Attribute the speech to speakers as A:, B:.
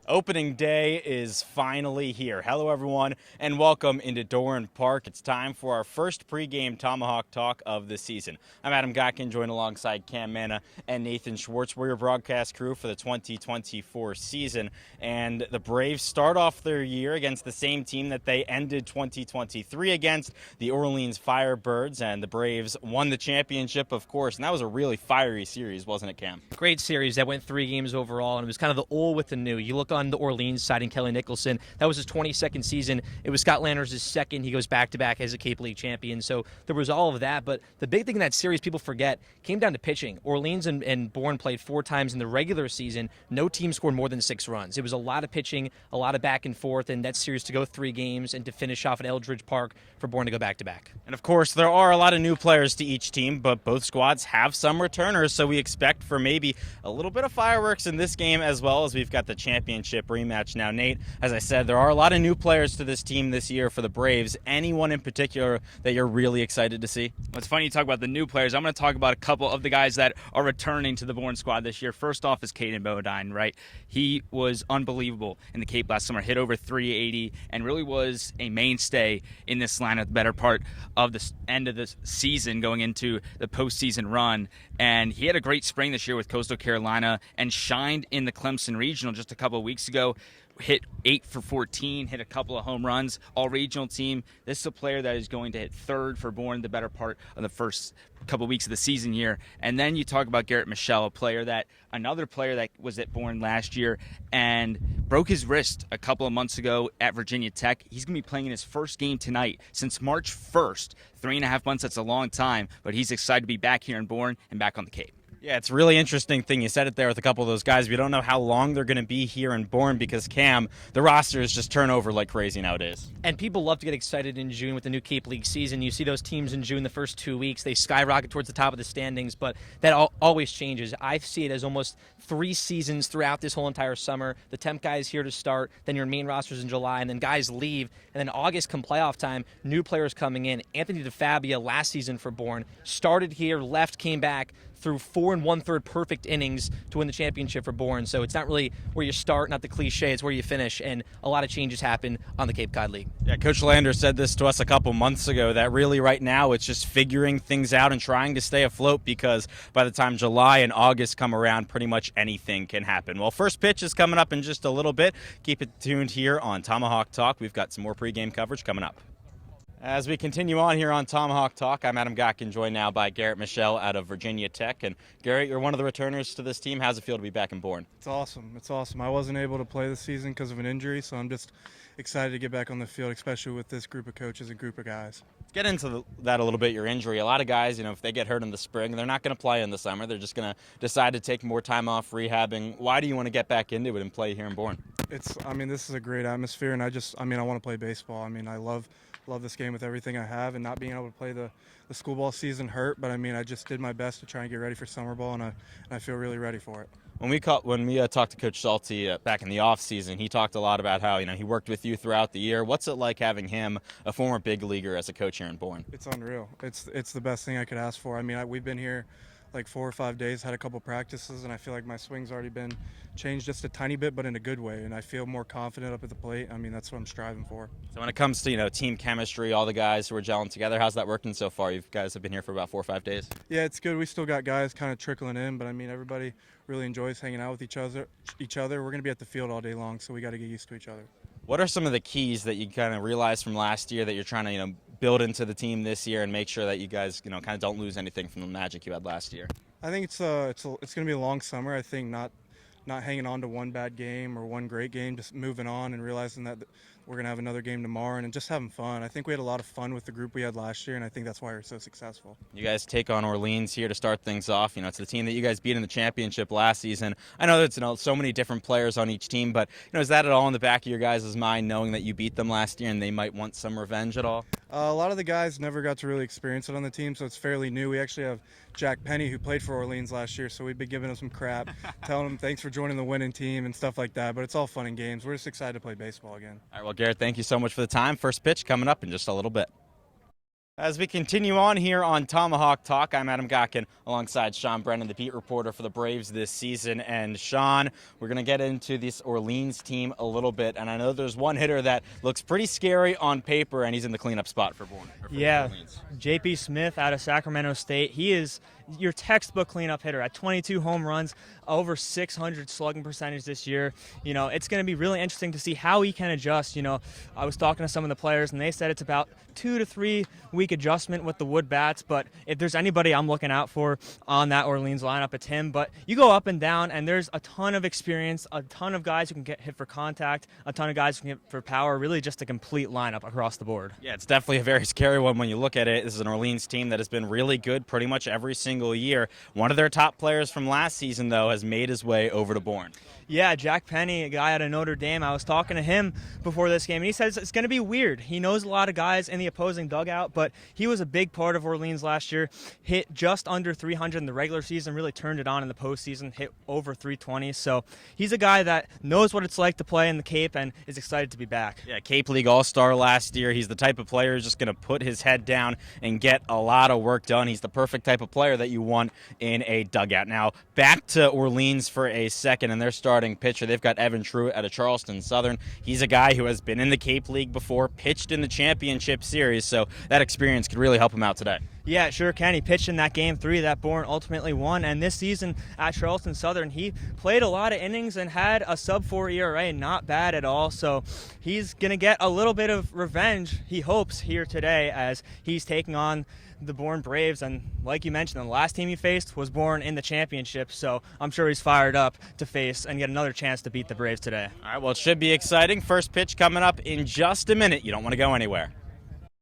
A: Opening day is finally here. Hello, everyone, and welcome into Doran Park. It's time for our first pregame Tomahawk talk of the season. I'm Adam Gotkin, joined alongside Cam Manna and Nathan Schwartz. We're your broadcast crew for the 2024 season, and the Braves start off their year against the same team that they ended 2023 against, the Orleans Firebirds, and the Braves won the championship, of course, and that was a really fiery series, wasn't it, Cam?
B: Great series that went 3 games overall, and it was kind of the old with the new. You look on the Orleans side and Kelly Nicholson, that was his 22nd season. It was Scott Landers' second. He goes back-to-back as a Cape League champion. So there was all of that, but the big thing in that series people forget came down to pitching. Orleans and Bourne played 4 times in the regular season. No team scored more than 6 runs. It was a lot of pitching, a lot of back and forth, and that series to go 3 games and to finish off at Eldridge Park for Bourne to go back-to-back.
A: And of course, there are a lot of new players to each team, but both squads have some returners, so we expect for maybe a little bit of fireworks in this game, as well as we've got the championship rematch now. Nate, as I said, there are a lot of new players to this team this year for the Braves. Anyone in particular that you're really excited to see?
C: Well, it's funny you talk about the new players. I'm going to talk about a couple of the guys that are returning to the Bourne squad this year. First off is Caden Bodine, right? He was unbelievable in the Cape last summer, hit over 380, and really was a mainstay in this lineup the better part of the end of the season going into the postseason run. And he had a great spring this year with Coastal Carolina and shined in the Clemson Regional just a couple of weeks ago. Hit 8 for 14, hit a couple of home runs, all regional team. This is a player that is going to hit third for Bourne the better part of the first couple of weeks of the season here. And then you talk about Garrett Michel, another player that was at Bourne last year and broke his wrist a couple of months ago at Virginia Tech. He's going to be playing in his first game tonight since March 1st. 3.5 months, that's a long time, but he's excited to be back here in Bourne and back on the Cape.
A: Yeah, it's a really interesting thing. You said it there with a couple of those guys. We don't know how long they're going to be here in Bourne because, Cam, the rosters just turn over like crazy nowadays.
B: And people love to get excited in June with the new Cape League season. You see those teams in June the first 2 weeks, they skyrocket towards the top of the standings, but that always changes. I see it as almost 3 seasons throughout this whole entire summer. The temp guys here to start, then your main rosters in July, and then guys leave. And then August come playoff time, new players coming in. Anthony DeFabia last season for Bourne started here, left, came back, through 4 1/3 perfect innings to win the championship for Bourne. So it's not really where you start, not the cliche, it's where you finish, and a lot of changes happen on the Cape Cod League.
A: Yeah, Coach Lander said this to us a couple months ago, that really right now it's just figuring things out and trying to stay afloat, because by the time July and August come around, pretty much anything can happen. Well, first pitch is coming up in just a little bit. Keep it tuned here on Tomahawk Talk. We've got some more pregame coverage coming up. As we continue on here on Tomahawk Talk, I'm Adam Gotkin, joined now by Garrett Michel out of Virginia Tech. And Garrett, you're one of the returners to this team. How's it feel to be back in Bourne?
D: It's awesome. It's awesome. I wasn't able to play this season because of an injury, so I'm just excited to get back on the field, especially with this group of coaches and group of guys.
A: Get into that a little bit, your injury. A lot of guys, if they get hurt in the spring, they're not going to play in the summer. They're just going to decide to take more time off rehabbing. Why do you want to get back into it and play here in Bourne?
D: This is a great atmosphere, and I want to play baseball. I love this game with everything I have, and not being able to play the school ball season hurt, but I just did my best to try and get ready for summer ball, and I feel really ready for it.
A: When we talked to Coach Schulte back in the off season, he talked a lot about how he worked with you throughout the year. What's it like having him, a former big leaguer, as a coach here in Bourne?
D: It's unreal. It's the best thing I could ask for. We've been here like 4 or 5 days, had a couple practices, and I feel like my swing's already been changed just a tiny bit, but in a good way, and I feel more confident up at the plate. That's what I'm striving for.
A: So when it comes to team chemistry, all the guys who are gelling together, how's that working so far? You guys have been here for about 4 or 5 days.
D: Yeah, it's good. We still got guys kind of trickling in, but everybody really enjoys hanging out with each other. We're going to be at the field all day long, so we got to get used to each other.
A: What are some of the keys that you kind of realized from last year that you're trying to build into the team this year and make sure that you guys kind of don't lose anything from the magic you had last year?
D: I think it's going to be a long summer. I think not hanging on to one bad game or one great game, just moving on and realizing that we're going to have another game tomorrow and just having fun. I think we had a lot of fun with the group we had last year, and I think that's why we're so successful.
A: You guys take on Orleans here to start things off. It's the team that you guys beat in the championship last season. I know that's so many different players on each team, but is that at all in the back of your guys' mind, knowing that you beat them last year and they might want some revenge at all?
D: A lot of the guys never got to really experience it on the team, so it's fairly new. We actually have Jack Penny, who played for Orleans last year, so we've been giving him some crap, telling him thanks for joining the winning team and stuff like that, but it's all fun and games. We're just excited to play baseball again.
A: All right, well, Garrett, thank you so much for the time. First pitch coming up in just a little bit. As we continue on here on Tomahawk Talk, I'm Adam Gotkin alongside Sean Brennan, the beat reporter for the Braves this season. And Sean, we're going to get into this Orleans team a little bit. And I know there's one hitter that looks pretty scary on paper, and he's in the cleanup spot for Orleans.
E: Yeah, J.P. Smith out of Sacramento State. He is your textbook cleanup hitter at 22 home runs, over 600 slugging percentage this year. You know, it's going to be really interesting to see how he can adjust. You know, I was talking to some of the players, and they said it's about 2 to 3 week adjustment with the wood bats. But if there's anybody I'm looking out for on that Orleans lineup, it's him. But you go up and down, and there's a ton of experience, a ton of guys who can get hit for contact, a ton of guys who can hit for power, really just a complete lineup across the board.
A: Yeah, it's definitely a very scary one when you look at it. This is an Orleans team that has been really good pretty much every single year. One of their top players from last season, though, has made his way over to Bourne.
E: Yeah, Jack Penny, a guy out of Notre Dame. I was talking to him before this game, and he says it's going to be weird. He knows a lot of guys in the opposing dugout, but he was a big part of Orleans last year. Hit just under 300 in the regular season, really turned it on in the postseason, hit over 320. So he's a guy that knows what it's like to play in the Cape and is excited to be back.
A: Yeah, Cape League All-Star last year. He's the type of player who's just going to put his head down and get a lot of work done. He's the perfect type of player that you want in a dugout. Now, back to Orleans for a second, and their starting pitcher. They've got Evan Truitt out of Charleston Southern. He's a guy who has been in the Cape League before, pitched in the championship series, so that experience could really help him out today.
E: Yeah, it sure can. He pitched in that Game 3 that Bourne ultimately won, and this season at Charleston Southern, he played a lot of innings and had a sub-4 ERA, not bad at all, so he's going to get a little bit of revenge, he hopes, here today as he's taking on the Bourne Braves, and like you mentioned, the last team he faced was Bourne in the championship, so I'm sure he's fired up to face and get another chance to beat the Braves today.
A: All right, well, it should be exciting. First pitch coming up in just a minute. You don't want to go anywhere.